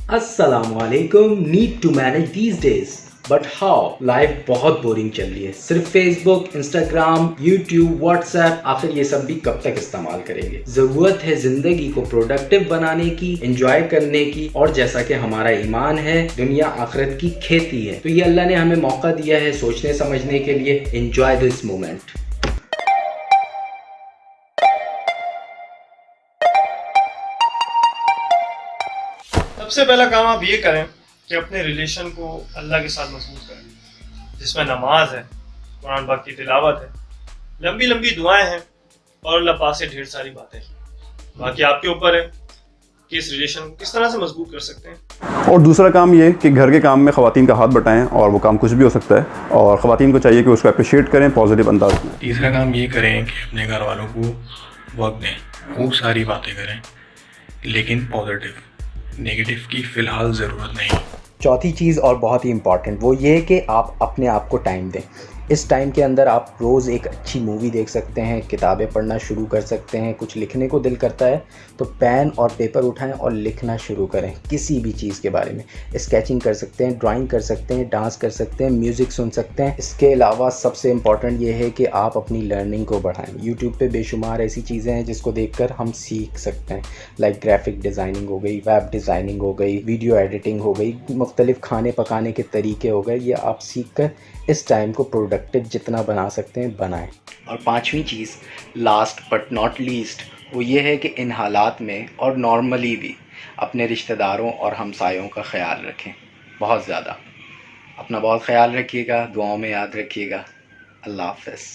السلام علیکم. Need to manage these days but how. Life بہت بورنگ چل رہی ہے. صرف Facebook, Instagram, YouTube, WhatsApp. آخر یہ سب بھی کب تک استعمال کریں گے؟ ضرورت ہے زندگی کو پروڈکٹیو بنانے کی، انجوائے کرنے کی، اور جیسا کہ ہمارا ایمان ہے دنیا آخرت کی کھیتی ہے، تو یہ اللہ نے ہمیں موقع دیا ہے سوچنے سمجھنے کے لیے. Enjoy this moment. سب سے پہلا کام آپ یہ کریں کہ اپنے ریلیشن کو اللہ کے ساتھ مضبوط کریں، جس میں نماز ہے، قرآن پاک کی تلاوت ہے، لمبی لمبی دعائیں ہیں اور اللہ پاک سے ڈھیر ساری باتیں. باقی آپ کے اوپر ہے کہ اس ریلیشن کو کس طرح سے مضبوط کر سکتے ہیں. اور دوسرا کام یہ کہ گھر کے کام میں خواتین کا ہاتھ بٹائیں، اور وہ کام کچھ بھی ہو سکتا ہے، اور خواتین کو چاہیے کہ اس کو اپریشیٹ کریں پازیٹیو انداز میں. تیسرا کام یہ کریں کہ اپنے گھر والوں کو وقت دیں، خوب ساری باتیں کریں لیکن پازیٹیو، نیگیٹو کی فی الحال ضرورت نہیں. چوتھی چیز اور بہت ہی امپورٹنٹ وہ یہ کہ آپ اپنے آپ کو ٹائم دیں. اس ٹائم کے اندر آپ روز ایک اچھی مووی دیکھ سکتے ہیں، کتابیں پڑھنا شروع کر سکتے ہیں. کچھ لکھنے کو دل کرتا ہے تو پین اور پیپر اٹھائیں اور لکھنا شروع کریں کسی بھی چیز کے بارے میں. اسکیچنگ کر سکتے ہیں، ڈرائنگ کر سکتے ہیں، ڈانس کر سکتے ہیں، میوزک سن سکتے ہیں. اس کے علاوہ سب سے امپورٹنٹ یہ ہے کہ آپ اپنی لرننگ کو بڑھائیں. یوٹیوب پہ بے شمار ایسی چیزیں ہیں جس کو دیکھ کر ہم سیکھ سکتے ہیں، لائک گرافک ڈیزائننگ ہو گئی، ویب ڈیزائننگ ہو گئی، ویڈیو ایڈیٹنگ ہو گئی، مختلف کھانے پکانے کے طریقے ہو گئے. یہ آپ سیکھ کر اس ٹائم کو پروڈکٹیو جتنا بنا سکتے ہیں بنائیں. اور پانچویں چیز، لاسٹ بٹ ناٹ لیسٹ، وہ یہ ہے کہ ان حالات میں اور نارملی بھی اپنے رشتہ داروں اور ہمسایوں کا خیال رکھیں. بہت زیادہ اپنا بہت خیال رکھیے گا. دعاؤں میں یاد رکھیے گا. اللہ حافظ.